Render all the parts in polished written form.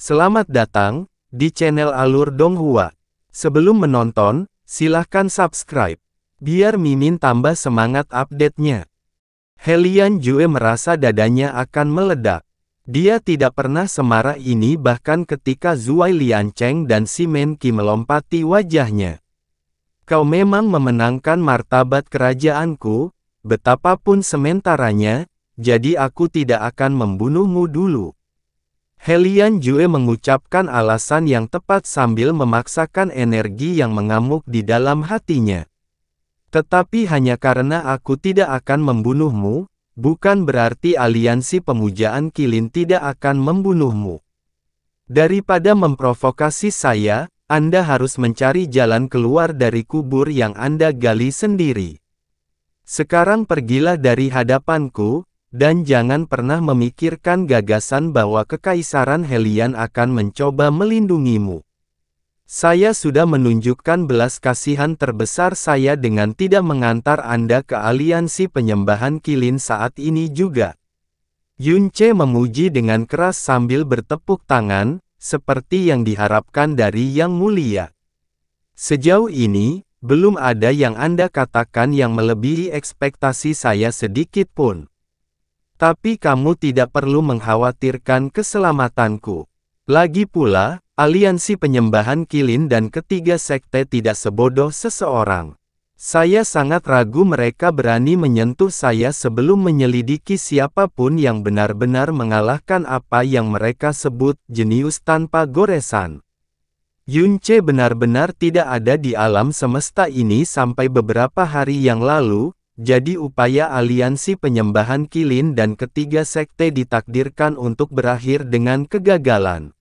Selamat datang di channel Alur Donghua. Sebelum menonton, silahkan subscribe, biar Mimin tambah semangat update-nya. Helian Jue merasa dadanya akan meledak. Dia tidak pernah semarah ini bahkan ketika Zuai Liancheng dan Si Men Qi melompati wajahnya. Kau memang memenangkan martabat kerajaanku, betapapun sementaranya, jadi aku tidak akan membunuhmu dulu. Helian Jue mengucapkan alasan yang tepat sambil memaksakan energi yang mengamuk di dalam hatinya. Tetapi hanya karena aku tidak akan membunuhmu, bukan berarti aliansi pemujaan Qilin tidak akan membunuhmu. Daripada memprovokasi saya, Anda harus mencari jalan keluar dari kubur yang Anda gali sendiri. Sekarang pergilah dari hadapanku, dan jangan pernah memikirkan gagasan bahwa Kekaisaran Helian akan mencoba melindungimu. Saya sudah menunjukkan belas kasihan terbesar saya dengan tidak mengantar Anda ke aliansi penyembahan Qilin saat ini juga. Yun Ce memuji dengan keras sambil bertepuk tangan, seperti yang diharapkan dari Yang Mulia. Sejauh ini, belum ada yang Anda katakan yang melebihi ekspektasi saya sedikit pun. Tapi kamu tidak perlu mengkhawatirkan keselamatanku. Lagi pula, aliansi penyembahan Qilin dan ketiga sekte tidak sebodoh seseorang. Saya sangat ragu mereka berani menyentuh saya sebelum menyelidiki siapapun yang benar-benar mengalahkan apa yang mereka sebut jenius tanpa goresan. Yun Ce benar-benar tidak ada di alam semesta ini sampai beberapa hari yang lalu. Jadi upaya aliansi penyembahan Qilin dan ketiga sekte ditakdirkan untuk berakhir dengan kegagalan.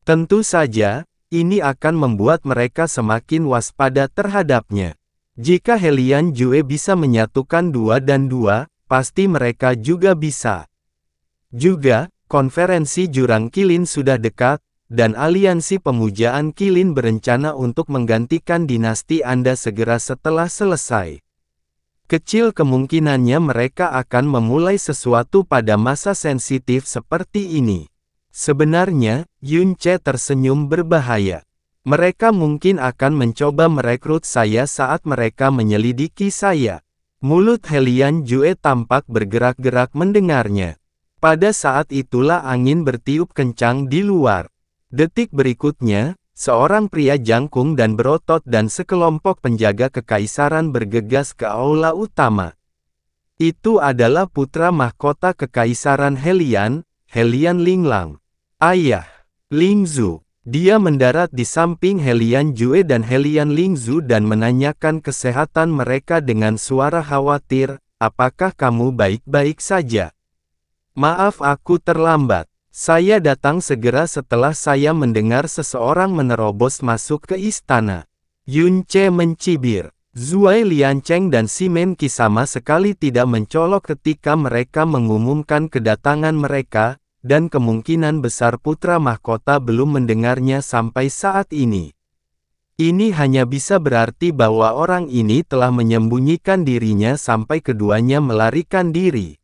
Tentu saja, ini akan membuat mereka semakin waspada terhadapnya. Jika Helian Jue bisa menyatukan 2 dan 2, pasti mereka juga bisa. Juga, konferensi jurang Qilin sudah dekat, dan aliansi pemujaan Qilin berencana untuk menggantikan dinasti Anda segera setelah selesai. Kecil kemungkinannya mereka akan memulai sesuatu pada masa sensitif seperti ini. Sebenarnya, Yun Ce tersenyum berbahaya. Mereka mungkin akan mencoba merekrut saya saat mereka menyelidiki saya. Mulut Helian Jue tampak bergerak-gerak mendengarnya. Pada saat itulah angin bertiup kencang di luar. Detik berikutnya, seorang pria jangkung dan berotot dan sekelompok penjaga kekaisaran bergegas ke aula utama. Itu adalah putra mahkota kekaisaran Helian, Helian Linglang. Ayah, Lingzu. Dia mendarat di samping Helian Jue dan Helian Lingzu dan menanyakan kesehatan mereka dengan suara khawatir, apakah kamu baik-baik saja? Maaf aku terlambat. Saya datang segera setelah saya mendengar seseorang menerobos masuk ke istana. Yun Ce mencibir. Zuai Liancheng dan Si Men Qi sama sekali tidak mencolok ketika mereka mengumumkan kedatangan mereka, dan kemungkinan besar putra mahkota belum mendengarnya sampai saat ini. Ini hanya bisa berarti bahwa orang ini telah menyembunyikan dirinya sampai keduanya melarikan diri.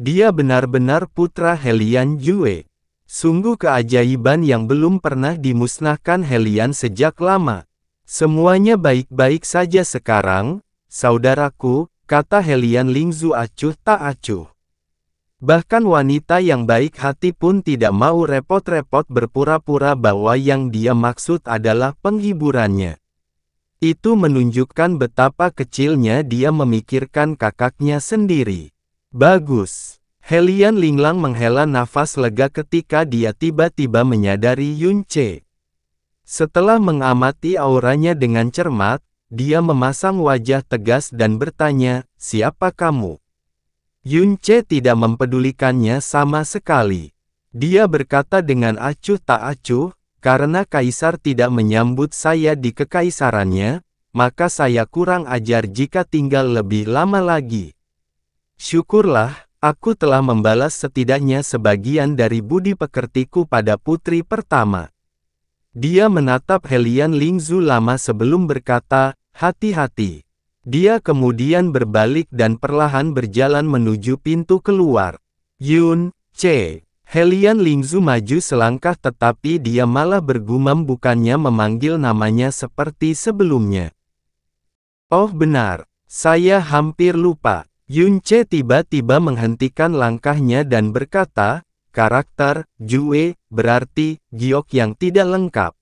Dia benar-benar putra Helian Jue. Sungguh keajaiban yang belum pernah dimusnahkan Helian sejak lama. Semuanya baik-baik saja sekarang, saudaraku, kata Helian Lingzu acuh tak acuh. Bahkan wanita yang baik hati pun tidak mau repot-repot berpura-pura bahwa yang dia maksud adalah penghiburannya. Itu menunjukkan betapa kecilnya dia memikirkan kakaknya sendiri. Bagus. Helian Linglang menghela nafas lega ketika dia tiba-tiba menyadari Yun Ce. Setelah mengamati auranya dengan cermat, dia memasang wajah tegas dan bertanya, siapa kamu? Yun Ce tidak mempedulikannya sama sekali. Dia berkata dengan acuh tak acuh, karena kaisar tidak menyambut saya di kekaisarannya, maka saya kurang ajar jika tinggal lebih lama lagi. Syukurlah, aku telah membalas setidaknya sebagian dari budi pekertiku pada putri pertama. Dia menatap Helian Lingzu lama sebelum berkata, hati-hati. Dia kemudian berbalik dan perlahan berjalan menuju pintu keluar. Yun Ce. Helian Lingzu maju selangkah tetapi dia malah bergumam bukannya memanggil namanya seperti sebelumnya. Oh benar, saya hampir lupa. Yunce tiba-tiba menghentikan langkahnya dan berkata, karakter, Jue, berarti, giok yang tidak lengkap.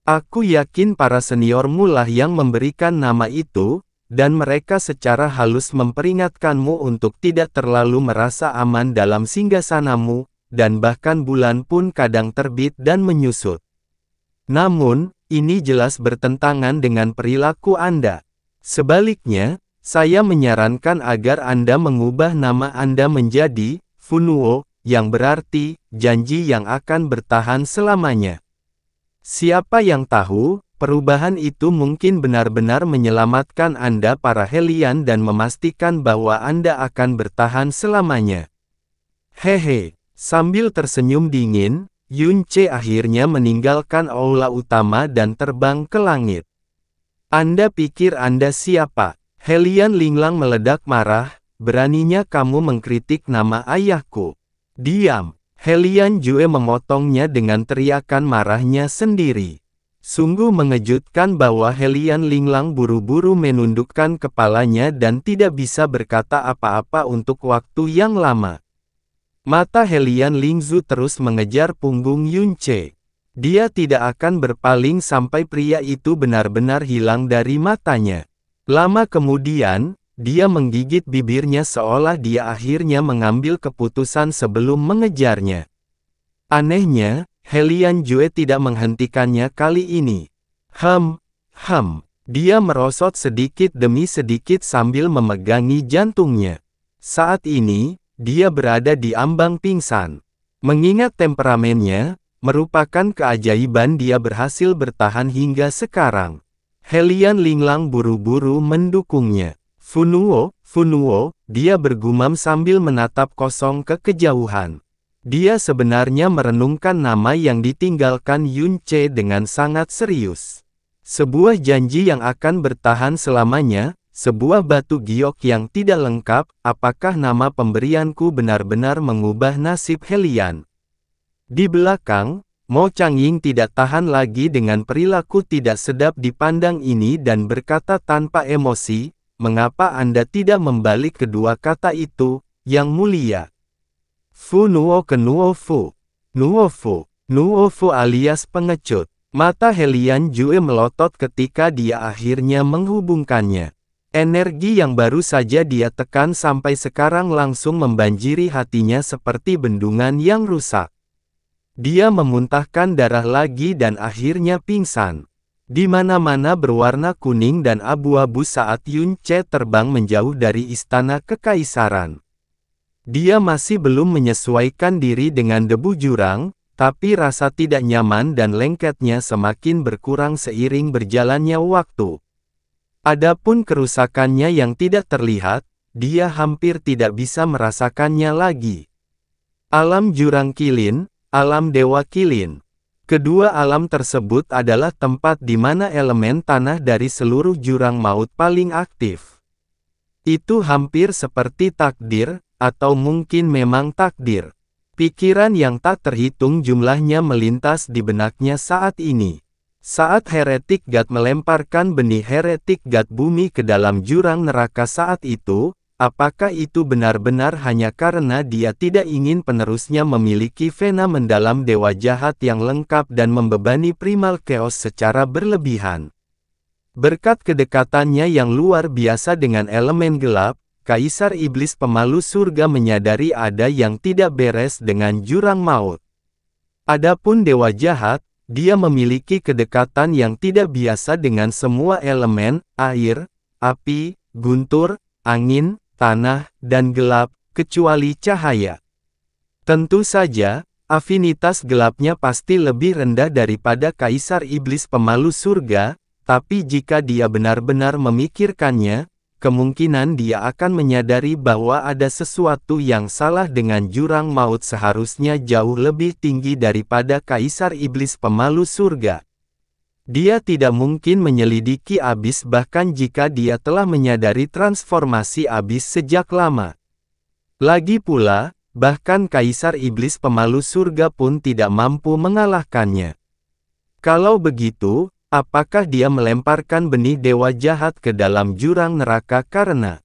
Aku yakin para seniormu lah yang memberikan nama itu, dan mereka secara halus memperingatkanmu untuk tidak terlalu merasa aman dalam singgasanamu, dan bahkan bulan pun kadang terbit dan menyusut. Namun, ini jelas bertentangan dengan perilaku Anda. Sebaliknya, saya menyarankan agar Anda mengubah nama Anda menjadi Funuo, yang berarti janji yang akan bertahan selamanya. Siapa yang tahu, perubahan itu mungkin benar-benar menyelamatkan Anda para Helian dan memastikan bahwa Anda akan bertahan selamanya. Hehe, sambil tersenyum dingin, Yunce akhirnya meninggalkan aula utama dan terbang ke langit. Anda pikir Anda siapa? Helian Linglang meledak marah, beraninya kamu mengkritik nama ayahku. Diam. Helian Jue memotongnya dengan teriakan marahnya sendiri. Sungguh mengejutkan bahwa Helian Linglang buru-buru menundukkan kepalanya dan tidak bisa berkata apa-apa untuk waktu yang lama. Mata Helian Lingzu terus mengejar punggung Yunce. Dia tidak akan berpaling sampai pria itu benar-benar hilang dari matanya. Lama kemudian, dia menggigit bibirnya seolah dia akhirnya mengambil keputusan sebelum mengejarnya. Anehnya, Helian Jue tidak menghentikannya kali ini. Dia merosot sedikit demi sedikit sambil memegangi jantungnya. Saat ini, dia berada di ambang pingsan. Mengingat temperamennya, merupakan keajaiban dia berhasil bertahan hingga sekarang. Helian Linglang buru-buru mendukungnya. Funuo, dia bergumam sambil menatap kosong ke kejauhan. Dia sebenarnya merenungkan nama yang ditinggalkan Yunce dengan sangat serius. Sebuah janji yang akan bertahan selamanya, sebuah batu giok yang tidak lengkap, apakah nama pemberianku benar-benar mengubah nasib Helian? Di belakang, Mo Changying tidak tahan lagi dengan perilaku tidak sedap dipandang ini dan berkata tanpa emosi, mengapa Anda tidak membalik kedua kata itu, Yang Mulia? Fu Nuo ke Nuo Fu. Nuo Fu alias pengecut. Mata Helian Jue melotot ketika dia akhirnya menghubungkannya. Energi yang baru saja dia tekan sampai sekarang langsung membanjiri hatinya seperti bendungan yang rusak. Dia memuntahkan darah lagi dan akhirnya pingsan. Di mana-mana berwarna kuning dan abu-abu saat Yunce terbang menjauh dari istana kekaisaran. Dia masih belum menyesuaikan diri dengan debu jurang, tapi rasa tidak nyaman dan lengketnya semakin berkurang seiring berjalannya waktu. Adapun kerusakannya yang tidak terlihat, dia hampir tidak bisa merasakannya lagi. Alam jurang kilin, alam dewa kilin. Kedua alam tersebut adalah tempat di mana elemen tanah dari seluruh jurang maut paling aktif. Itu hampir seperti takdir, atau mungkin memang takdir. Pikiran yang tak terhitung jumlahnya melintas di benaknya saat ini. Saat Heretic God melemparkan benih Heretic God bumi ke dalam jurang neraka saat itu, apakah itu benar-benar hanya karena dia tidak ingin penerusnya memiliki vena mendalam dewa jahat yang lengkap dan membebani primal chaos secara berlebihan? Berkat kedekatannya yang luar biasa dengan elemen gelap, Kaisar Iblis Pemalu Surga menyadari ada yang tidak beres dengan jurang maut. Adapun dewa jahat, dia memiliki kedekatan yang tidak biasa dengan semua elemen, air, api, guntur, angin, tanah, dan gelap, kecuali cahaya. Tentu saja, afinitas gelapnya pasti lebih rendah daripada Kaisar Iblis Pemalu Surga, tapi jika dia benar-benar memikirkannya, kemungkinan dia akan menyadari bahwa ada sesuatu yang salah dengan jurang maut seharusnya jauh lebih tinggi daripada Kaisar Iblis Pemalu Surga. Dia tidak mungkin menyelidiki abis bahkan jika dia telah menyadari transformasi abis sejak lama. Lagi pula, Bahkan Kaisar Iblis pemalu surga pun tidak mampu mengalahkannya. Kalau begitu, apakah dia melemparkan benih dewa jahat ke dalam jurang neraka karena?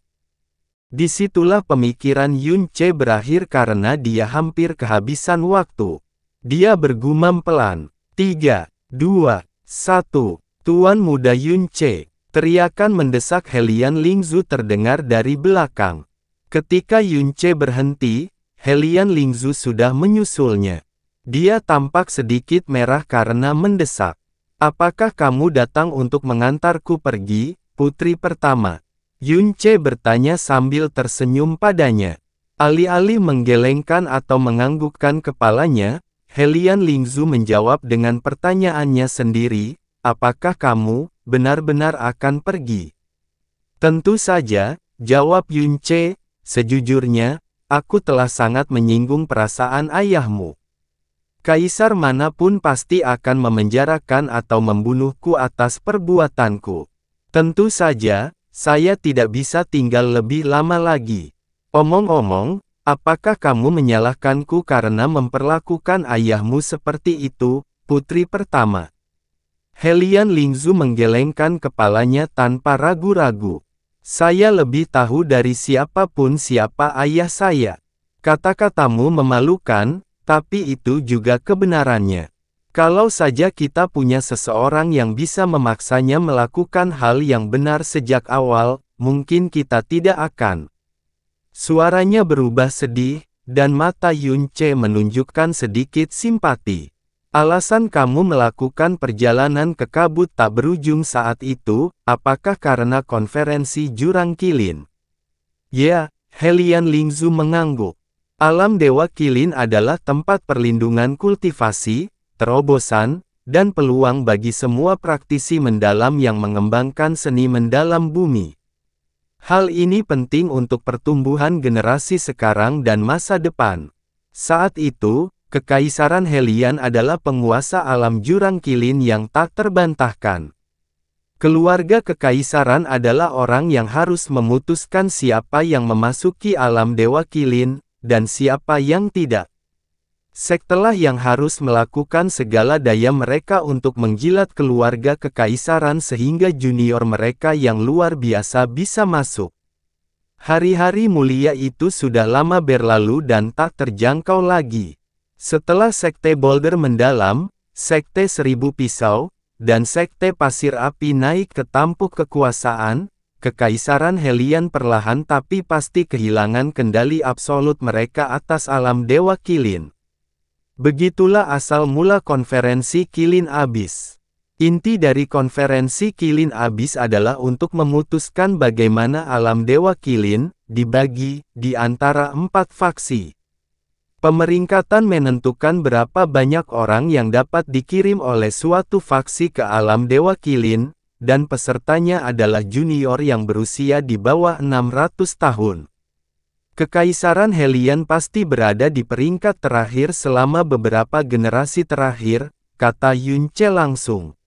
Disitulah pemikiran Yun Ce berakhir karena dia hampir kehabisan waktu. Dia bergumam pelan. 3, 2, 1. Tuan muda Yun Ce. Teriakan mendesak Helian Lingzu terdengar dari belakang. Ketika Yun Ce berhenti, Helian Lingzu sudah menyusulnya. Dia tampak sedikit merah karena mendesak. Apakah kamu datang untuk mengantarku pergi, putri pertama? Yun Ce bertanya sambil tersenyum padanya. Alih-alih menggelengkan atau menganggukkan kepalanya, Helian Lingzu menjawab dengan pertanyaannya sendiri, apakah kamu benar-benar akan pergi? Tentu saja, jawab Yun Ce, sejujurnya, aku telah sangat menyinggung perasaan ayahmu. Kaisar manapun pasti akan memenjarakan atau membunuhku atas perbuatanku. Tentu saja, saya tidak bisa tinggal lebih lama lagi. Omong-omong, apakah kamu menyalahkanku karena memperlakukan ayahmu seperti itu, putri pertama? Helian Lingzu menggelengkan kepalanya tanpa ragu-ragu. Saya lebih tahu dari siapapun siapa ayah saya. Kata-katamu memalukan, tapi itu juga kebenarannya. Kalau saja kita punya seseorang yang bisa memaksanya melakukan hal yang benar sejak awal, mungkin kita tidak akan. Suaranya berubah sedih, dan mata Yun Ce menunjukkan sedikit simpati. Alasan kamu melakukan perjalanan ke kabut tak berujung saat itu, apakah karena konferensi Jurang Kilin? Ya, Helian Lingzu mengangguk. Alam Dewa Kilin adalah tempat perlindungan kultivasi, terobosan, dan peluang bagi semua praktisi mendalam yang mengembangkan seni mendalam bumi. Hal ini penting untuk pertumbuhan generasi sekarang dan masa depan. Saat itu, Kekaisaran Helian adalah penguasa alam Jurang Kilin yang tak terbantahkan. Keluarga kekaisaran adalah orang yang harus memutuskan siapa yang memasuki alam Dewa Kilin, dan siapa yang tidak. Sektelah yang harus melakukan segala daya mereka untuk menjilat keluarga kekaisaran sehingga junior mereka yang luar biasa bisa masuk. Hari-hari mulia itu sudah lama berlalu dan tak terjangkau lagi. Setelah Sekte Boulder mendalam, Sekte Seribu Pisau, dan Sekte Pasir Api naik ke tampuk kekuasaan, Kekaisaran Helian perlahan tapi pasti kehilangan kendali absolut mereka atas alam Dewa Kilin. Begitulah asal mula konferensi Kilin Abyss. Inti dari konferensi Kilin Abyss adalah untuk memutuskan bagaimana alam Dewa Kilin dibagi di antara 4 faksi. Pemeringkatan menentukan berapa banyak orang yang dapat dikirim oleh suatu faksi ke alam Dewa Kilin, dan pesertanya adalah junior yang berusia di bawah 600 tahun. Kekaisaran Helian pasti berada di peringkat terakhir selama beberapa generasi terakhir, kata Yun Ce langsung.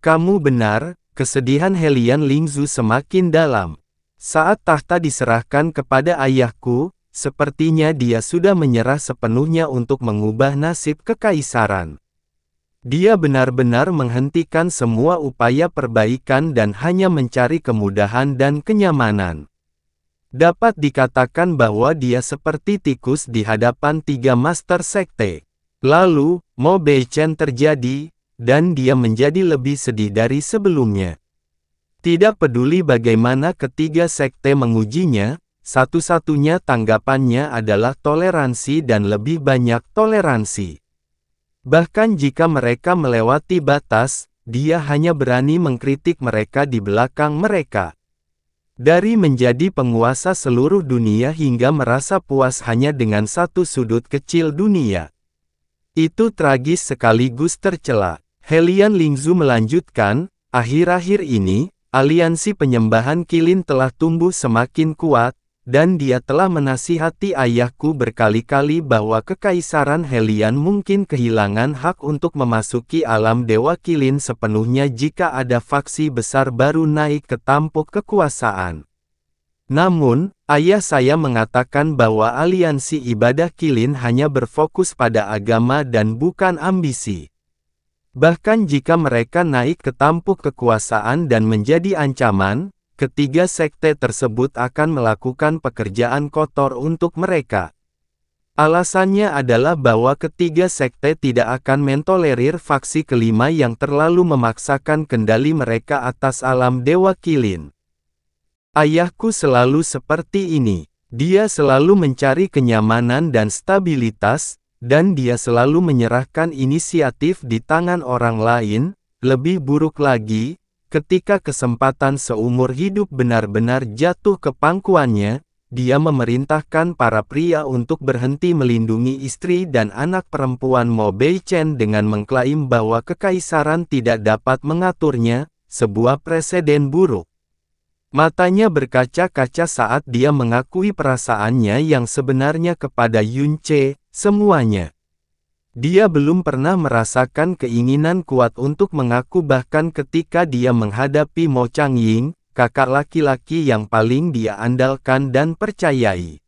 Kamu benar, kesedihan Helian Lingzu semakin dalam. Saat tahta diserahkan kepada ayahku, sepertinya dia sudah menyerah sepenuhnya untuk mengubah nasib kekaisaran. Dia benar-benar menghentikan semua upaya perbaikan dan hanya mencari kemudahan dan kenyamanan. Dapat dikatakan bahwa dia seperti tikus di hadapan 3 master sekte. Lalu, Mo Beichen terjadi, dan dia menjadi lebih sedih dari sebelumnya. Tidak peduli bagaimana ketiga sekte mengujinya, satu-satunya tanggapannya adalah toleransi dan lebih banyak toleransi. Bahkan jika mereka melewati batas, dia hanya berani mengkritik mereka di belakang mereka. Dari menjadi penguasa seluruh dunia hingga merasa puas hanya dengan satu sudut kecil dunia. Itu tragis sekaligus tercela. Helian Lingzu melanjutkan, akhir-akhir ini, aliansi penyembahan Kilin telah tumbuh semakin kuat, dan dia telah menasihati ayahku berkali-kali bahwa Kekaisaran Helian mungkin kehilangan hak untuk memasuki alam Dewa Kilin sepenuhnya jika ada faksi besar baru naik ke tampuk kekuasaan. Namun, Ayah saya mengatakan bahwa aliansi ibadah Qilin hanya berfokus pada agama dan bukan ambisi. Bahkan jika mereka naik ke tampuk kekuasaan dan menjadi ancaman, ketiga sekte tersebut akan melakukan pekerjaan kotor untuk mereka. Alasannya adalah bahwa ketiga sekte tidak akan mentolerir faksi kelima yang terlalu memaksakan kendali mereka atas alam Dewa Qilin. Ayahku selalu seperti ini. Dia selalu mencari kenyamanan dan stabilitas, dan dia selalu menyerahkan inisiatif di tangan orang lain. Lebih buruk lagi, ketika kesempatan seumur hidup benar-benar jatuh ke pangkuannya, dia memerintahkan para pria untuk berhenti melindungi istri dan anak perempuan Mo Beichen dengan mengklaim bahwa kekaisaran tidak dapat mengaturnya, sebuah preseden buruk. Matanya berkaca-kaca saat dia mengakui perasaannya yang sebenarnya kepada Yunce, semuanya. Dia belum pernah merasakan keinginan kuat untuk mengaku bahkan ketika dia menghadapi Mo Changying, kakak laki-laki yang paling dia andalkan dan percayai.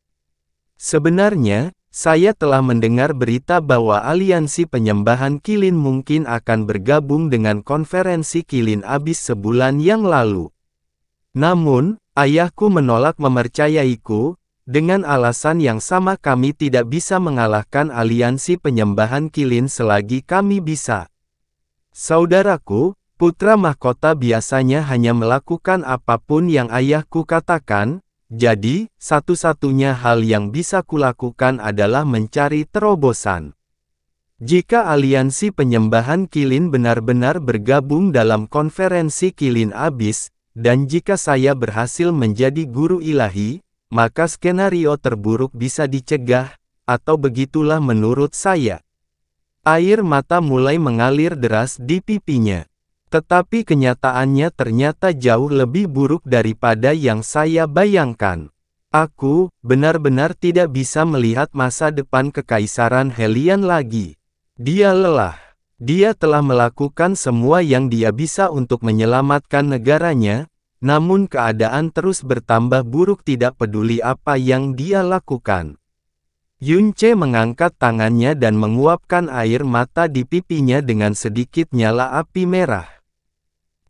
Sebenarnya, saya telah mendengar berita bahwa aliansi penyembahan Qilin mungkin akan bergabung dengan konferensi Qilin Abyss sebulan yang lalu. Namun, ayahku menolak mempercayaiku, dengan alasan yang sama kami tidak bisa mengalahkan aliansi penyembahan Qilin selagi kami bisa. Saudaraku, putra mahkota biasanya hanya melakukan apapun yang ayahku katakan, jadi, satu-satunya hal yang bisa kulakukan adalah mencari terobosan. Jika aliansi penyembahan Qilin benar-benar bergabung dalam konferensi Qilin Abyss, dan jika saya berhasil menjadi guru ilahi, maka skenario terburuk bisa dicegah, atau begitulah menurut saya. Air mata mulai mengalir deras di pipinya. Tetapi kenyataannya ternyata jauh lebih buruk daripada yang saya bayangkan. Aku benar-benar tidak bisa melihat masa depan kekaisaran Hellian lagi. Dia lelah. Dia telah melakukan semua yang dia bisa untuk menyelamatkan negaranya, namun keadaan terus bertambah buruk tidak peduli apa yang dia lakukan. Yunce mengangkat tangannya dan menguapkan air mata di pipinya dengan sedikit nyala api merah.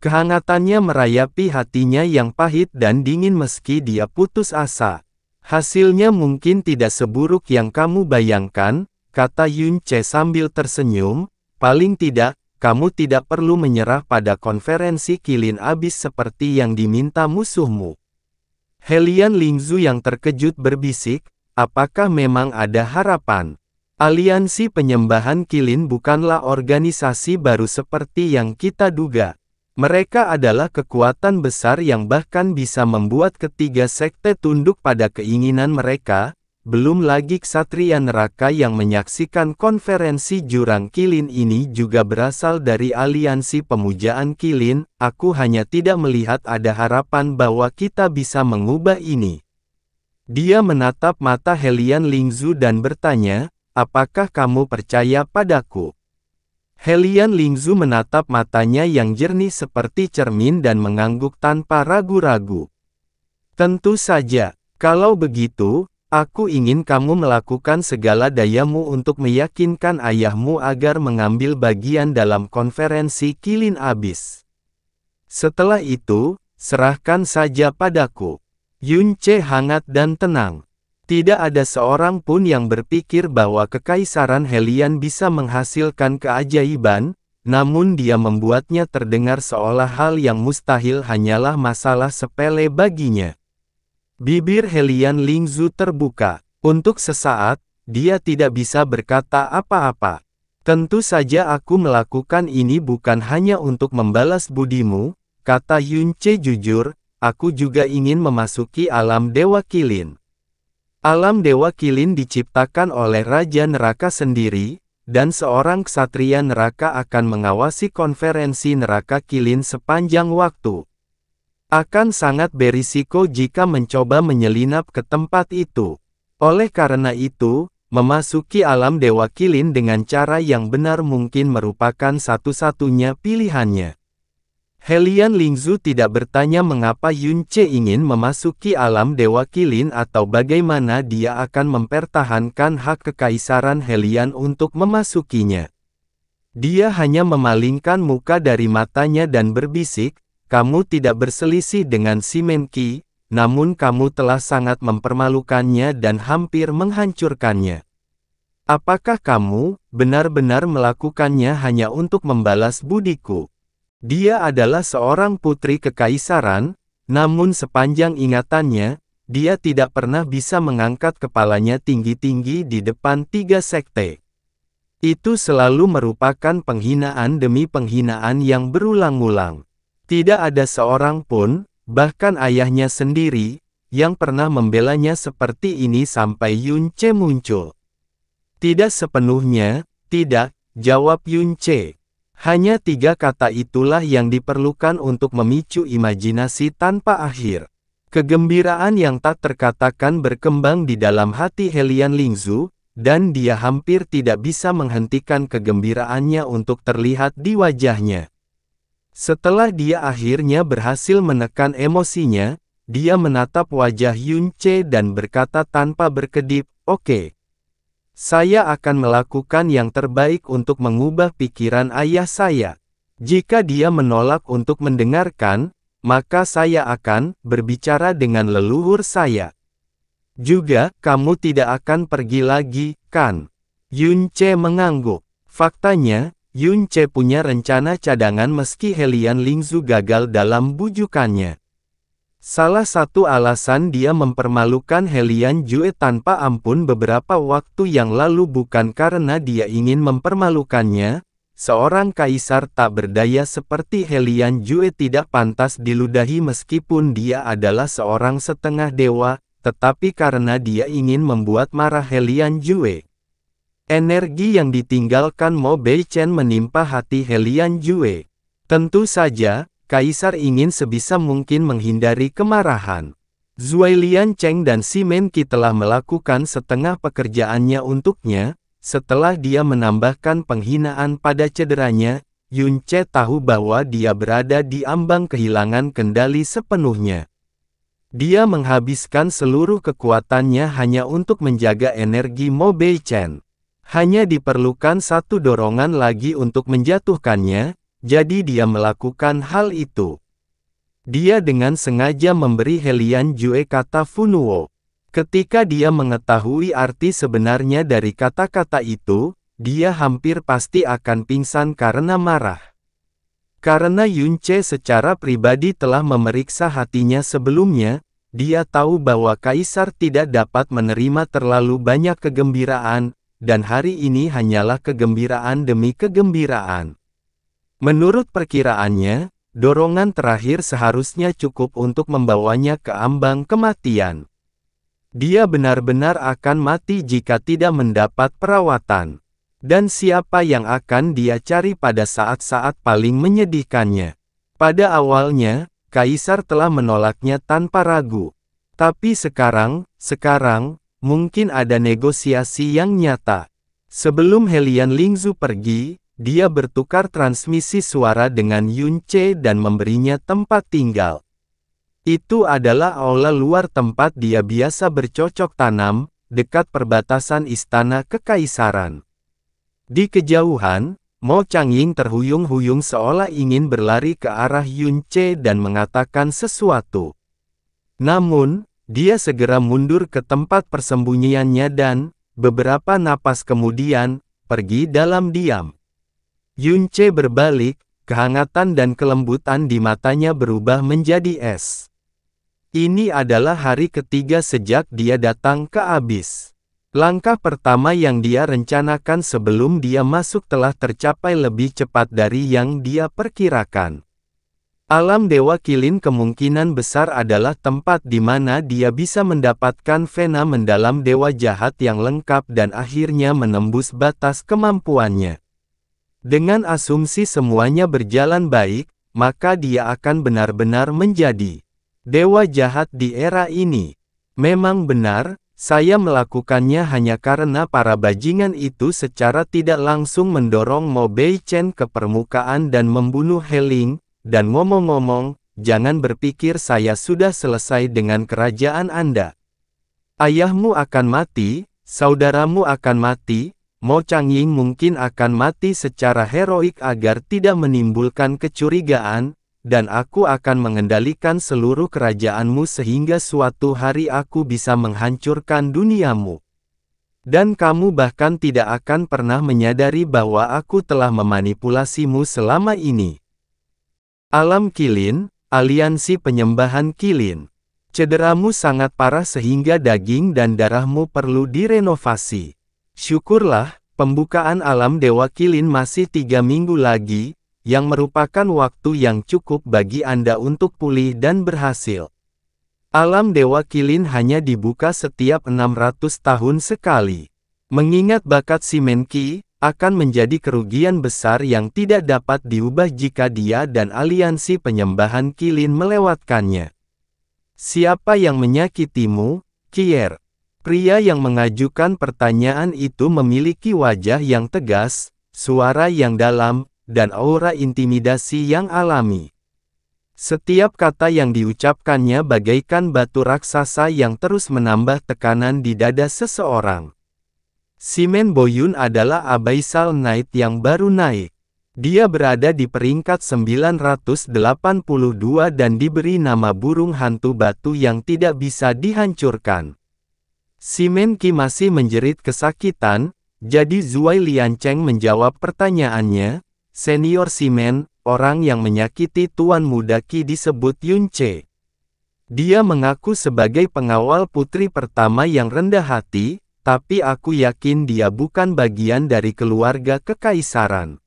Kehangatannya merayapi hatinya yang pahit dan dingin meski dia putus asa. Hasilnya mungkin tidak seburuk yang kamu bayangkan, kata Yunce sambil tersenyum. Paling tidak, kamu tidak perlu menyerah pada konferensi Qilin Abyss seperti yang diminta musuhmu. Hellian Lingzu yang terkejut berbisik, apakah memang ada harapan? Aliansi penyembahan Qilin bukanlah organisasi baru seperti yang kita duga. Mereka adalah kekuatan besar yang bahkan bisa membuat ketiga sekte tunduk pada keinginan mereka. Belum lagi ksatria neraka yang menyaksikan konferensi jurang Qilin ini juga berasal dari aliansi pemujaan Qilin. Aku hanya tidak melihat ada harapan bahwa kita bisa mengubah ini. Dia menatap mata Hellian Lingzu dan bertanya, apakah kamu percaya padaku? Hellian Lingzu menatap matanya yang jernih seperti cermin dan mengangguk tanpa ragu-ragu. Tentu saja, kalau begitu, aku ingin kamu melakukan segala dayamu untuk meyakinkan ayahmu agar mengambil bagian dalam konferensi Qilin Abyss. Setelah itu, serahkan saja padaku. Yunce hangat dan tenang. Tidak ada seorang pun yang berpikir bahwa kekaisaran Hellian bisa menghasilkan keajaiban, namun dia membuatnya terdengar seolah hal yang mustahil hanyalah masalah sepele baginya. Bibir Hellian Lingzu terbuka. Untuk sesaat, dia tidak bisa berkata apa-apa. Tentu saja aku melakukan ini bukan hanya untuk membalas budimu, kata Yunce jujur, aku juga ingin memasuki alam Dewa Qilin. Alam Dewa Qilin diciptakan oleh Raja Neraka sendiri, dan seorang ksatria neraka akan mengawasi konferensi neraka Qilin sepanjang waktu. Akan sangat berisiko jika mencoba menyelinap ke tempat itu. Oleh karena itu, memasuki alam Dewa Qilin dengan cara yang benar mungkin merupakan satu-satunya pilihannya. Helian Lingzu tidak bertanya mengapa Yunce ingin memasuki alam Dewa Kilin atau bagaimana dia akan mempertahankan hak kekaisaran Helian untuk memasukinya. Dia hanya memalingkan muka dari matanya dan berbisik, "Kamu tidak berselisih dengan Simenki, namun kamu telah sangat mempermalukannya dan hampir menghancurkannya. Apakah kamu benar-benar melakukannya hanya untuk membalas budiku?" Dia adalah seorang putri kekaisaran, namun sepanjang ingatannya, dia tidak pernah bisa mengangkat kepalanya tinggi-tinggi di depan 3 sekte. Itu selalu merupakan penghinaan demi penghinaan yang berulang-ulang. Tidak ada seorang pun, bahkan ayahnya sendiri, yang pernah membelanya seperti ini sampai Yunce muncul. "Tidak sepenuhnya, tidak," jawab Yunce. Hanya 3 kata itulah yang diperlukan untuk memicu imajinasi tanpa akhir. Kegembiraan yang tak terkatakan berkembang di dalam hati Helian Lingzu, dan dia hampir tidak bisa menghentikan kegembiraannya untuk terlihat di wajahnya. Setelah dia akhirnya berhasil menekan emosinya, dia menatap wajah Yunce dan berkata tanpa berkedip, "Oke. Saya akan melakukan yang terbaik untuk mengubah pikiran ayah saya. Jika dia menolak untuk mendengarkan, maka saya akan berbicara dengan leluhur saya. Juga, kamu tidak akan pergi lagi, kan?" Yunce mengangguk. Faktanya, Yunce punya rencana cadangan meski Helian Lingzu gagal dalam bujukannya. Salah satu alasan dia mempermalukan Helian Jue tanpa ampun beberapa waktu yang lalu bukan karena dia ingin mempermalukannya. Seorang kaisar tak berdaya seperti Helian Jue tidak pantas diludahi meskipun dia adalah seorang setengah dewa, tetapi karena dia ingin membuat marah Helian Jue. Energi yang ditinggalkan Mo Beichen menimpa hati Helian Jue. Tentu saja, Kaisar ingin sebisa mungkin menghindari kemarahan. Zuilian Cheng dan Simenki telah melakukan setengah pekerjaannya untuknya. Setelah dia menambahkan penghinaan pada cederanya, Yunce tahu bahwa dia berada di ambang kehilangan kendali sepenuhnya. Dia menghabiskan seluruh kekuatannya hanya untuk menjaga energi Mo Beichen. Hanya diperlukan satu dorongan lagi untuk menjatuhkannya. Jadi dia melakukan hal itu. Dia dengan sengaja memberi Helian Jue kata Funuo. Ketika dia mengetahui arti sebenarnya dari kata-kata itu, dia hampir pasti akan pingsan karena marah. Karena Yunce secara pribadi telah memeriksa hatinya sebelumnya, dia tahu bahwa Kaisar tidak dapat menerima terlalu banyak kegembiraan, dan hari ini hanyalah kegembiraan demi kegembiraan. Menurut perkiraannya, dorongan terakhir seharusnya cukup untuk membawanya ke ambang kematian. Dia benar-benar akan mati jika tidak mendapat perawatan. Dan siapa yang akan dia cari pada saat-saat paling menyedihkannya? Pada awalnya, Kaisar telah menolaknya tanpa ragu. Tapi sekarang, mungkin ada negosiasi yang nyata. Sebelum Helian Lingzu pergi, dia bertukar transmisi suara dengan Yunce dan memberinya tempat tinggal. Itu adalah aula luar tempat dia biasa bercocok tanam, dekat perbatasan istana kekaisaran. Di kejauhan, Mo Changying terhuyung-huyung seolah ingin berlari ke arah Yunce dan mengatakan sesuatu. Namun, dia segera mundur ke tempat persembunyiannya dan, beberapa napas kemudian, pergi dalam diam. Yunce berbalik, kehangatan dan kelembutan di matanya berubah menjadi es. Ini adalah hari ketiga sejak dia datang ke Abyss. Langkah pertama yang dia rencanakan sebelum dia masuk telah tercapai lebih cepat dari yang dia perkirakan. Alam Dewa Kilin kemungkinan besar adalah tempat di mana dia bisa mendapatkan vena mendalam dewa jahat yang lengkap dan akhirnya menembus batas kemampuannya. Dengan asumsi semuanya berjalan baik, maka dia akan benar-benar menjadi dewa jahat di era ini. Memang benar, saya melakukannya hanya karena para bajingan itu secara tidak langsung mendorong Mo Beichen ke permukaan dan membunuh Heling, dan ngomong-ngomong, jangan berpikir saya sudah selesai dengan kerajaan Anda. Ayahmu akan mati, saudaramu akan mati, Mo Changying mungkin akan mati secara heroik agar tidak menimbulkan kecurigaan, dan aku akan mengendalikan seluruh kerajaanmu sehingga suatu hari aku bisa menghancurkan duniamu. Dan kamu bahkan tidak akan pernah menyadari bahwa aku telah memanipulasimu selama ini. Alam Qilin, aliansi penyembahan Qilin. Cederamu sangat parah sehingga daging dan darahmu perlu direnovasi. Syukurlah, pembukaan alam Dewa Qilin masih 3 minggu lagi, yang merupakan waktu yang cukup bagi Anda untuk pulih dan berhasil. Alam Dewa Qilin hanya dibuka setiap 600 tahun sekali. Mengingat bakat Simen Qi, akan menjadi kerugian besar yang tidak dapat diubah jika dia dan aliansi penyembahan Qilin melewatkannya. Siapa yang menyakitimu, Qier? Pria yang mengajukan pertanyaan itu memiliki wajah yang tegas, suara yang dalam, dan aura intimidasi yang alami. Setiap kata yang diucapkannya bagaikan batu raksasa yang terus menambah tekanan di dada seseorang. Simen Boyun adalah Abyssal Knight yang baru naik. Dia berada di peringkat 982 dan diberi nama burung hantu batu yang tidak bisa dihancurkan. Simen Qi masih menjerit kesakitan, jadi Zuai Liancheng menjawab pertanyaannya. Senior Simen, orang yang menyakiti Tuan Muda Qi disebut Yun Ce. Dia mengaku sebagai pengawal putri pertama yang rendah hati, tapi aku yakin dia bukan bagian dari keluarga kekaisaran.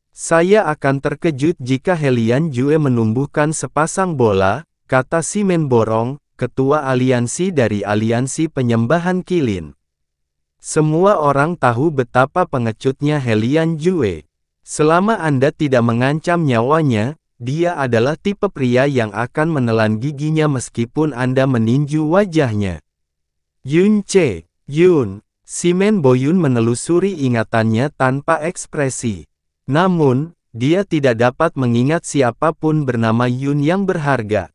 Saya akan terkejut jika Helian Jue menumbuhkan sepasang bola, kata Simen Borong, ketua aliansi dari aliansi penyembahan Qilin. Semua orang tahu betapa pengecutnya Helian Jue. Selama Anda tidak mengancam nyawanya, dia adalah tipe pria yang akan menelan giginya meskipun Anda meninju wajahnya. Yun Ce, Yun, Simen Boyun menelusuri ingatannya tanpa ekspresi. Namun, dia tidak dapat mengingat siapapun bernama Yun yang berharga.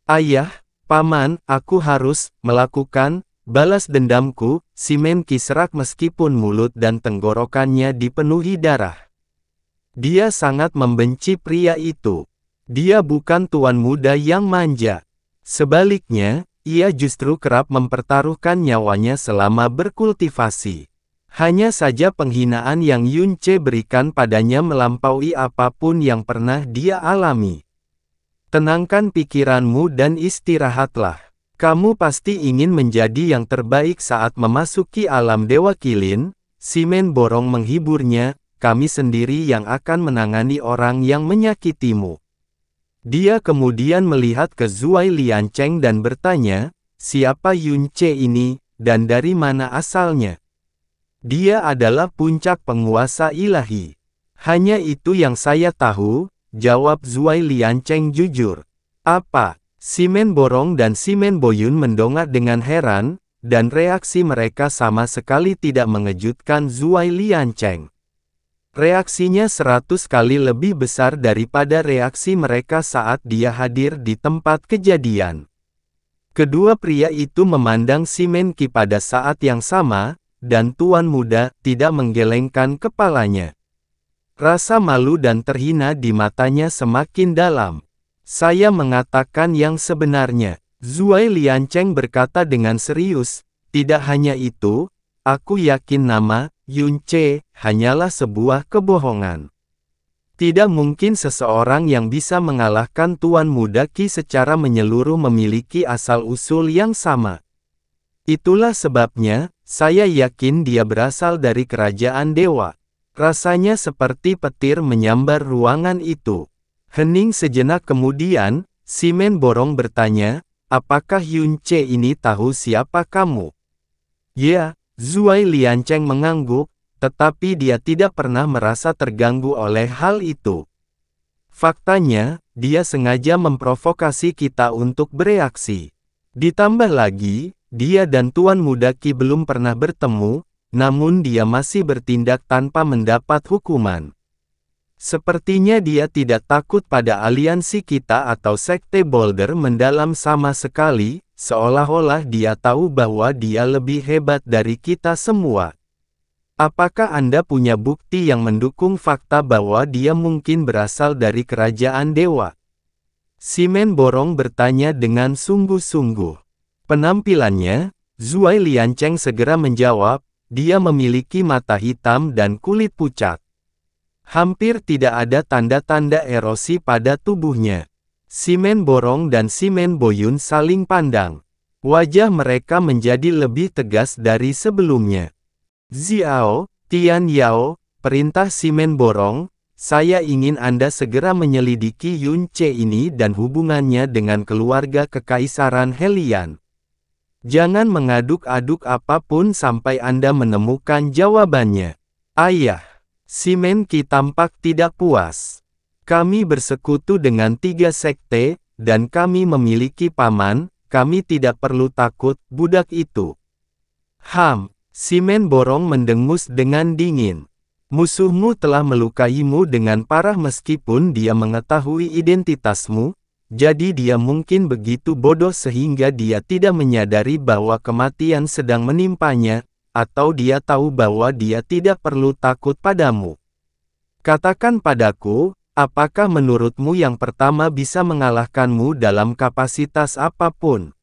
Ayah, paman, aku harus melakukan balas dendamku, Simen Qi serak meskipun mulut dan tenggorokannya dipenuhi darah. Dia sangat membenci pria itu. Dia bukan tuan muda yang manja. Sebaliknya, ia justru kerap mempertaruhkan nyawanya selama berkultivasi. Hanya saja penghinaan yang Yun Ce berikan padanya melampaui apapun yang pernah dia alami. Tenangkan pikiranmu dan istirahatlah. Kamu pasti ingin menjadi yang terbaik saat memasuki alam Dewa Qilin. Simen Borong menghiburnya. Kami sendiri yang akan menangani orang yang menyakitimu. Dia kemudian melihat ke Zuai Liancheng dan bertanya, siapa Yun Ce ini, dan dari mana asalnya? Dia adalah puncak penguasa ilahi. Hanya itu yang saya tahu, jawab Zuai Liancheng jujur. Apa? Simen Borong dan Simen Boyun mendongak dengan heran, dan reaksi mereka sama sekali tidak mengejutkan Zuai Liancheng. Reaksinya 100 kali lebih besar daripada reaksi mereka saat dia hadir di tempat kejadian. Kedua pria itu memandang Simen Qi pada saat yang sama, dan Tuan Muda tidak menggelengkan kepalanya. Rasa malu dan terhina di matanya semakin dalam. Saya mengatakan yang sebenarnya, Zuai Liancheng berkata dengan serius, tidak hanya itu, aku yakin nama Yun Ce hanyalah sebuah kebohongan. Tidak mungkin seseorang yang bisa mengalahkan Tuan Muda Qi secara menyeluruh memiliki asal-usul yang sama. Itulah sebabnya, saya yakin dia berasal dari kerajaan dewa. Rasanya seperti petir menyambar ruangan itu. Hening sejenak kemudian, Simen Borong bertanya, apakah Yun Ce ini tahu siapa kamu? Ya. Zuai Liancheng mengangguk, tetapi dia tidak pernah merasa terganggu oleh hal itu. Faktanya, dia sengaja memprovokasi kita untuk bereaksi. Ditambah lagi, dia dan Tuan Muda Qi belum pernah bertemu, namun dia masih bertindak tanpa mendapat hukuman. Sepertinya dia tidak takut pada aliansi kita atau sekte Boulder mendalam sama sekali, seolah-olah dia tahu bahwa dia lebih hebat dari kita semua. Apakah Anda punya bukti yang mendukung fakta bahwa dia mungkin berasal dari kerajaan dewa? Simen Borong bertanya dengan sungguh-sungguh. Penampilannya, Zuai Liancheng segera menjawab, dia memiliki mata hitam dan kulit pucat. Hampir tidak ada tanda-tanda erosi pada tubuhnya. Simen Borong dan Simen Boyun saling pandang. Wajah mereka menjadi lebih tegas dari sebelumnya. Xiao, Tian Yao, perintah Simen Borong, saya ingin Anda segera menyelidiki Yun Ce ini dan hubungannya dengan keluarga Kekaisaran Helian. Jangan mengaduk-aduk apapun sampai Anda menemukan jawabannya. Ayah, Simen Qi tampak tidak puas. Kami bersekutu dengan 3 sekte, dan kami memiliki paman, kami tidak perlu takut, budak itu. Simen Borong mendengus dengan dingin. Musuhmu telah melukaimu dengan parah meskipun dia mengetahui identitasmu, jadi dia mungkin begitu bodoh sehingga dia tidak menyadari bahwa kematian sedang menimpanya, atau dia tahu bahwa dia tidak perlu takut padamu. Katakan padaku, apakah menurutmu yang pertama bisa mengalahkanmu dalam kapasitas apapun?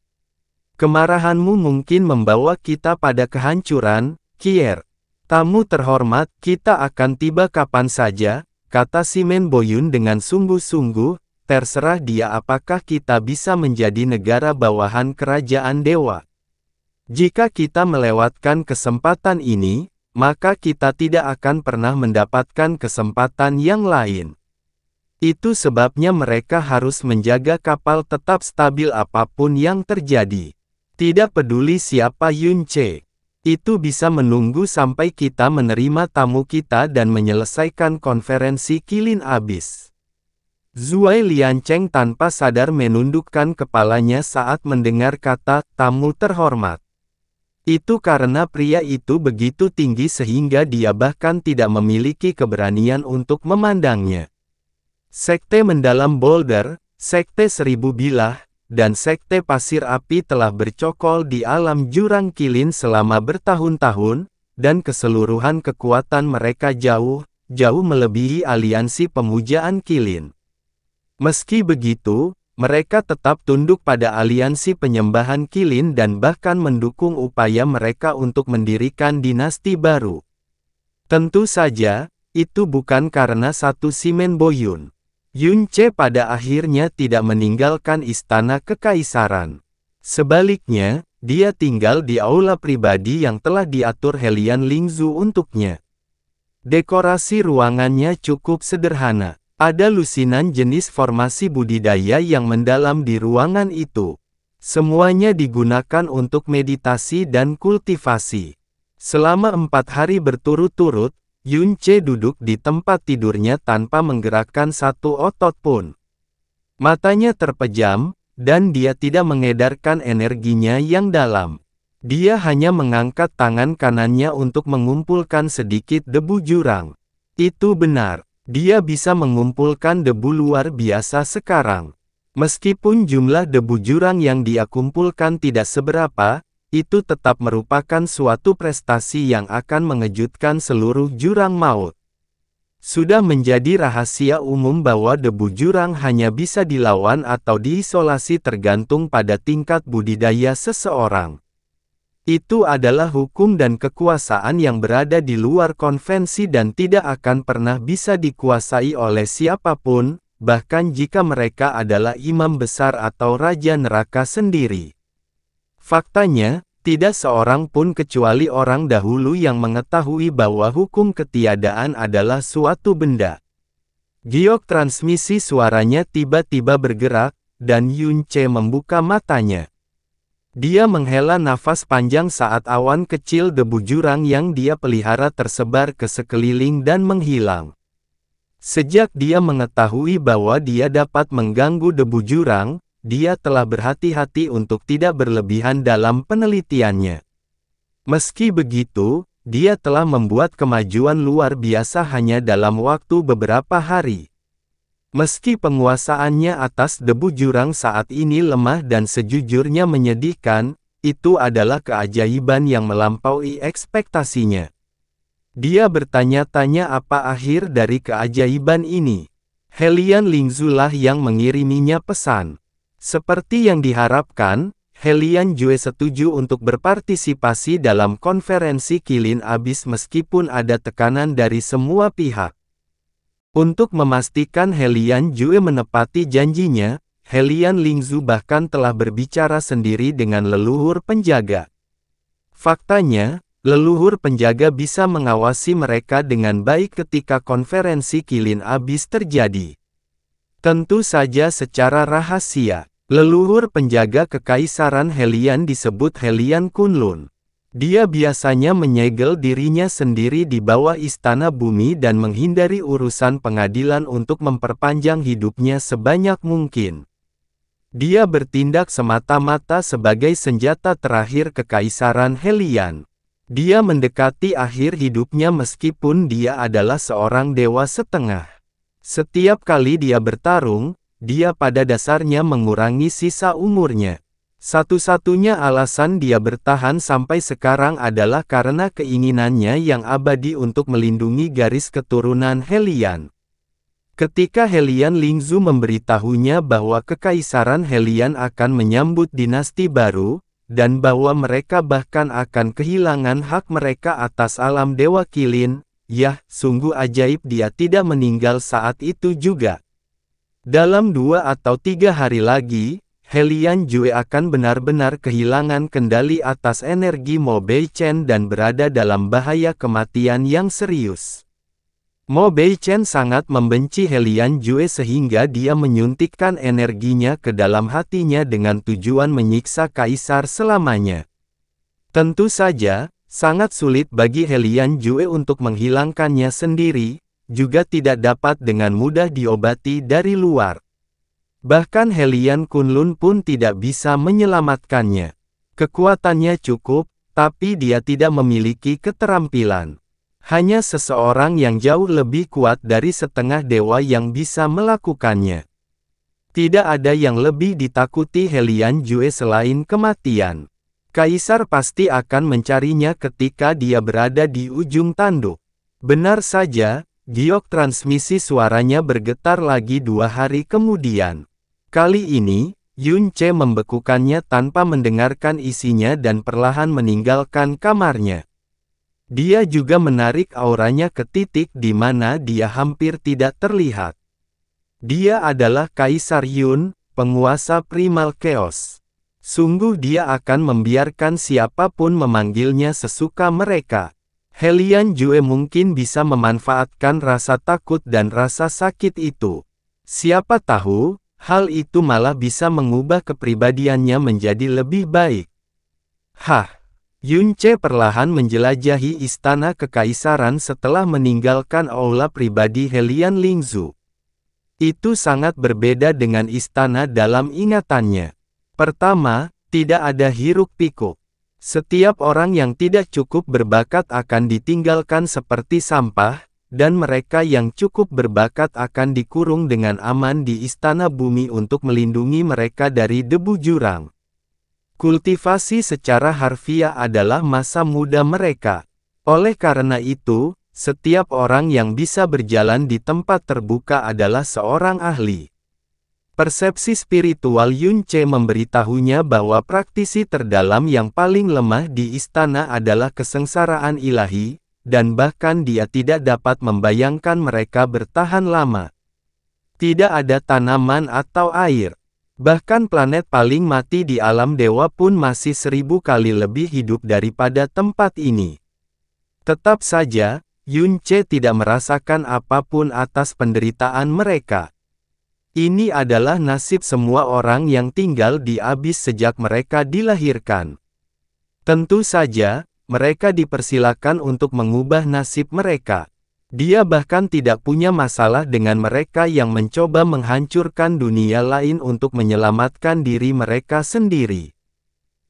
Kemarahanmu mungkin membawa kita pada kehancuran, Kier. Tamu terhormat, kita akan tiba kapan saja, kata Simen Boyun dengan sungguh-sungguh, terserah dia apakah kita bisa menjadi negara bawahan kerajaan dewa. Jika kita melewatkan kesempatan ini, maka kita tidak akan pernah mendapatkan kesempatan yang lain. Itu sebabnya mereka harus menjaga kapal tetap stabil apapun yang terjadi. Tidak peduli siapa Yun Ce. Itu bisa menunggu sampai kita menerima tamu kita dan menyelesaikan konferensi kilin abis. Zuai Liancheng tanpa sadar menundukkan kepalanya saat mendengar kata tamu terhormat. Itu karena pria itu begitu tinggi sehingga dia bahkan tidak memiliki keberanian untuk memandangnya. Sekte mendalam Boulder, Sekte Seribu Bilah, dan Sekte Pasir Api telah bercokol di alam jurang kilin selama bertahun-tahun, dan keseluruhan kekuatan mereka jauh melebihi aliansi pemujaan kilin. Meski begitu, mereka tetap tunduk pada aliansi penyembahan kilin dan bahkan mendukung upaya mereka untuk mendirikan dinasti baru. Tentu saja, itu bukan karena satu Simen Boyun. Yun Ce pada akhirnya tidak meninggalkan istana kekaisaran. Sebaliknya, dia tinggal di aula pribadi yang telah diatur Helian Lingzu untuknya. Dekorasi ruangannya cukup sederhana. Ada lusinan jenis formasi budidaya yang mendalam di ruangan itu. Semuanya digunakan untuk meditasi dan kultivasi. Selama 4 hari berturut-turut, Yun Ce duduk di tempat tidurnya tanpa menggerakkan satu otot pun. Matanya terpejam, dan dia tidak mengedarkan energinya yang dalam. Dia hanya mengangkat tangan kanannya untuk mengumpulkan sedikit debu jurang. Itu benar, dia bisa mengumpulkan debu luar biasa sekarang. Meskipun jumlah debu jurang yang dia kumpulkan tidak seberapa, itu tetap merupakan suatu prestasi yang akan mengejutkan seluruh jurang maut. Sudah menjadi rahasia umum bahwa debu jurang hanya bisa dilawan atau diisolasi tergantung pada tingkat budidaya seseorang. Itu adalah hukum dan kekuasaan yang berada di luar konvensi dan tidak akan pernah bisa dikuasai oleh siapapun, bahkan jika mereka adalah imam besar atau raja neraka sendiri. Faktanya, tidak seorang pun kecuali orang dahulu yang mengetahui bahwa hukum ketiadaan adalah suatu benda. Giok transmisi suaranya tiba-tiba bergerak, dan Yun Ce membuka matanya. Dia menghela nafas panjang saat awan kecil debu jurang yang dia pelihara tersebar ke sekeliling dan menghilang. Sejak dia mengetahui bahwa dia dapat mengganggu debu jurang, dia telah berhati-hati untuk tidak berlebihan dalam penelitiannya. Meski begitu, dia telah membuat kemajuan luar biasa hanya dalam waktu beberapa hari. Meski penguasaannya atas debu jurang saat ini lemah dan sejujurnya menyedihkan, itu adalah keajaiban yang melampaui ekspektasinya. Dia bertanya-tanya apa akhir dari keajaiban ini. Helian Lingzu lah yang mengiriminya pesan. Seperti yang diharapkan, Helian Jue setuju untuk berpartisipasi dalam konferensi Kilin Abyss meskipun ada tekanan dari semua pihak. Untuk memastikan Helian Jue menepati janjinya, Helian Lingzu bahkan telah berbicara sendiri dengan leluhur penjaga. Faktanya, leluhur penjaga bisa mengawasi mereka dengan baik ketika konferensi Kilin Abyss terjadi. Tentu saja secara rahasia. Leluhur penjaga kekaisaran Helian disebut Helian Kunlun. Dia biasanya menyegel dirinya sendiri di bawah istana bumi dan menghindari urusan pengadilan untuk memperpanjang hidupnya sebanyak mungkin. Dia bertindak semata-mata sebagai senjata terakhir kekaisaran Helian. Dia mendekati akhir hidupnya meskipun dia adalah seorang dewa setengah. Setiap kali dia bertarung, dia pada dasarnya mengurangi sisa umurnya. Satu-satunya alasan dia bertahan sampai sekarang adalah karena keinginannya yang abadi untuk melindungi garis keturunan Helian. Ketika Helian Lingzu memberitahunya bahwa kekaisaran Helian akan menyambut dinasti baru, dan bahwa mereka bahkan akan kehilangan hak mereka atas alam Dewa Kilin, yah, sungguh ajaib dia tidak meninggal saat itu juga. Dalam 2 atau 3 hari lagi, Helian Jue akan benar-benar kehilangan kendali atas energi Mo Beichen dan berada dalam bahaya kematian yang serius. Mo Beichen sangat membenci Helian Jue sehingga dia menyuntikkan energinya ke dalam hatinya dengan tujuan menyiksa kaisar selamanya. Tentu saja, sangat sulit bagi Helian Jue untuk menghilangkannya sendiri, juga tidak dapat dengan mudah diobati dari luar. Bahkan Helian Kunlun pun tidak bisa menyelamatkannya. Kekuatannya cukup, tapi dia tidak memiliki keterampilan. Hanya seseorang yang jauh lebih kuat dari setengah dewa yang bisa melakukannya. Tidak ada yang lebih ditakuti Helian Jue selain kematian. Kaisar pasti akan mencarinya ketika dia berada di ujung tanduk. Benar saja, giok transmisi suaranya bergetar lagi 2 hari kemudian. Kali ini, Yun Ce membekukannya tanpa mendengarkan isinya dan perlahan meninggalkan kamarnya. Dia juga menarik auranya ke titik di mana dia hampir tidak terlihat. Dia adalah Kaisar Yun, penguasa Primal Chaos. Sungguh dia akan membiarkan siapapun memanggilnya sesuka mereka. Helian Jue mungkin bisa memanfaatkan rasa takut dan rasa sakit itu. Siapa tahu, hal itu malah bisa mengubah kepribadiannya menjadi lebih baik. Hah! Yun Ce perlahan menjelajahi istana kekaisaran setelah meninggalkan aula pribadi Helian Lingzu. Itu sangat berbeda dengan istana dalam ingatannya. Pertama, tidak ada hiruk-pikuk. Setiap orang yang tidak cukup berbakat akan ditinggalkan seperti sampah, dan mereka yang cukup berbakat akan dikurung dengan aman di istana bumi untuk melindungi mereka dari debu jurang. Kultivasi secara harfiah adalah masa muda mereka. Oleh karena itu, setiap orang yang bisa berjalan di tempat terbuka adalah seorang ahli. Persepsi spiritual Yun Ce memberitahunya bahwa praktisi terdalam yang paling lemah di istana adalah kesengsaraan ilahi, dan bahkan dia tidak dapat membayangkan mereka bertahan lama. Tidak ada tanaman atau air. Bahkan planet paling mati di alam dewa pun masih 1000 kali lebih hidup daripada tempat ini. Tetap saja, Yun Ce tidak merasakan apapun atas penderitaan mereka. Ini adalah nasib semua orang yang tinggal di Abyss sejak mereka dilahirkan. Tentu saja, mereka dipersilakan untuk mengubah nasib mereka. Dia bahkan tidak punya masalah dengan mereka yang mencoba menghancurkan dunia lain untuk menyelamatkan diri mereka sendiri.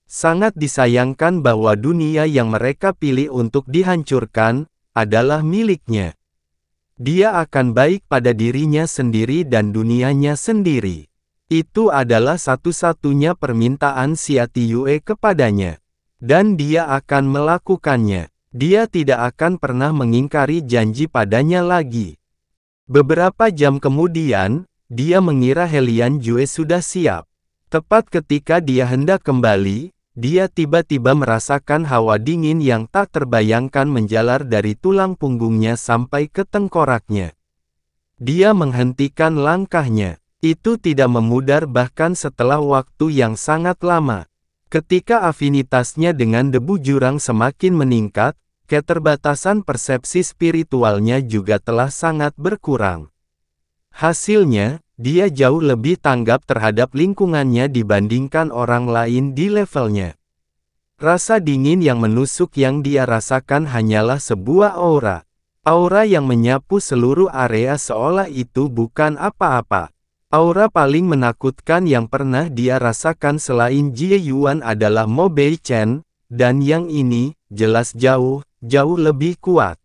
Sangat disayangkan bahwa dunia yang mereka pilih untuk dihancurkan, adalah miliknya. Dia akan baik pada dirinya sendiri dan dunianya sendiri. Itu adalah satu-satunya permintaan Xia Tiyue kepadanya. Dan dia akan melakukannya. Dia tidak akan pernah mengingkari janji padanya lagi. Beberapa jam kemudian, dia mengira Helian Jue sudah siap. Tepat ketika dia hendak kembali, dia tiba-tiba merasakan hawa dingin yang tak terbayangkan menjalar dari tulang punggungnya sampai ke tengkoraknya. Dia menghentikan langkahnya. Itu tidak memudar bahkan setelah waktu yang sangat lama. Ketika afinitasnya dengan debu jurang semakin meningkat, keterbatasan persepsi spiritualnya juga telah sangat berkurang. Hasilnya, dia jauh lebih tanggap terhadap lingkungannya dibandingkan orang lain di levelnya. Rasa dingin yang menusuk yang dia rasakan hanyalah sebuah aura. Aura yang menyapu seluruh area seolah itu bukan apa-apa. Aura paling menakutkan yang pernah dia rasakan selain Jie Yuan adalah Mo Bei Chen, dan yang ini, jelas jauh lebih kuat.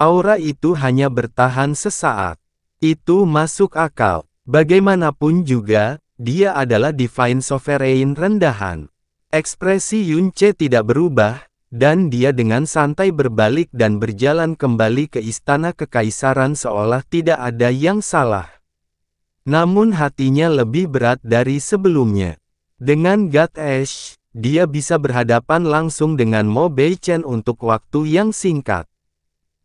Aura itu hanya bertahan sesaat. Itu masuk akal. Bagaimanapun juga, dia adalah Divine Sovereign rendahan. Ekspresi Yun Ce tidak berubah, dan dia dengan santai berbalik dan berjalan kembali ke istana kekaisaran seolah tidak ada yang salah. Namun hatinya lebih berat dari sebelumnya. Dengan God Ash, dia bisa berhadapan langsung dengan Mo Bei Chen untuk waktu yang singkat.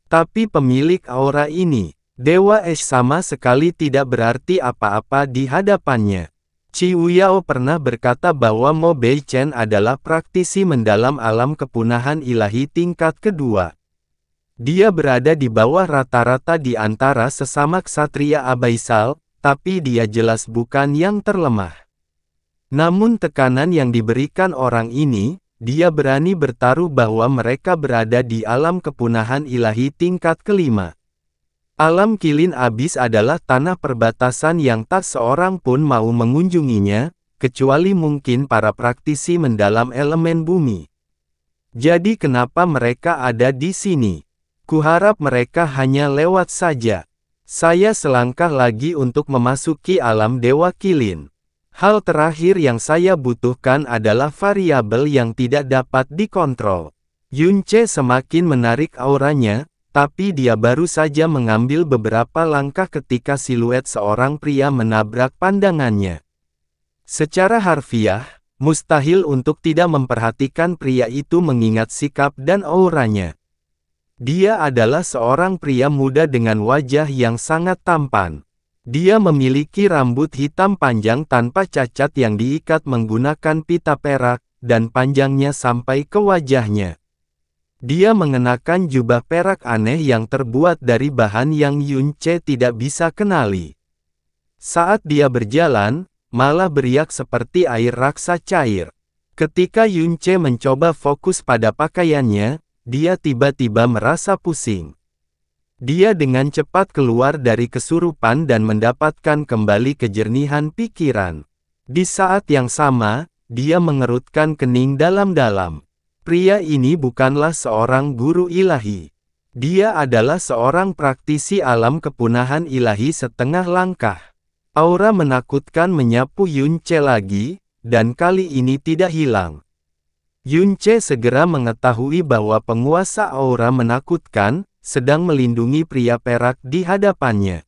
Tapi pemilik aura ini, Dewa Es, sama sekali tidak berarti apa-apa di hadapannya. Qiu Yao pernah berkata bahwa Mo Bei Chen adalah praktisi mendalam alam kepunahan ilahi tingkat kedua. Dia berada di bawah rata-rata di antara sesama ksatria abaisal, tapi dia jelas bukan yang terlemah. Namun tekanan yang diberikan orang ini, dia berani bertaruh bahwa mereka berada di alam kepunahan ilahi tingkat kelima. Alam Kilin Abis adalah tanah perbatasan yang tak seorang pun mau mengunjunginya, kecuali mungkin para praktisi mendalam elemen bumi. Jadi kenapa mereka ada di sini? Kuharap mereka hanya lewat saja. Saya selangkah lagi untuk memasuki alam Dewa Kilin. Hal terakhir yang saya butuhkan adalah variabel yang tidak dapat dikontrol. Yun Ce semakin menarik auranya, tapi dia baru saja mengambil beberapa langkah ketika siluet seorang pria menabrak pandangannya. Secara harfiah, mustahil untuk tidak memperhatikan pria itu mengingat sikap dan auranya. Dia adalah seorang pria muda dengan wajah yang sangat tampan. Dia memiliki rambut hitam panjang tanpa cacat yang diikat menggunakan pita perak, dan panjangnya sampai ke wajahnya. Dia mengenakan jubah perak aneh yang terbuat dari bahan yang Yun Ce tidak bisa kenali. Saat dia berjalan, malah beriak seperti air raksa cair. Ketika Yun Ce mencoba fokus pada pakaiannya, dia tiba-tiba merasa pusing. Dia dengan cepat keluar dari kesurupan dan mendapatkan kembali kejernihan pikiran. Di saat yang sama, dia mengerutkan kening dalam-dalam. Pria ini bukanlah seorang guru ilahi. Dia adalah seorang praktisi alam kepunahan ilahi setengah langkah. Aura menakutkan menyapu Yun Ce lagi, dan kali ini tidak hilang. Yun Ce segera mengetahui bahwa penguasa aura menakutkan sedang melindungi pria perak di hadapannya.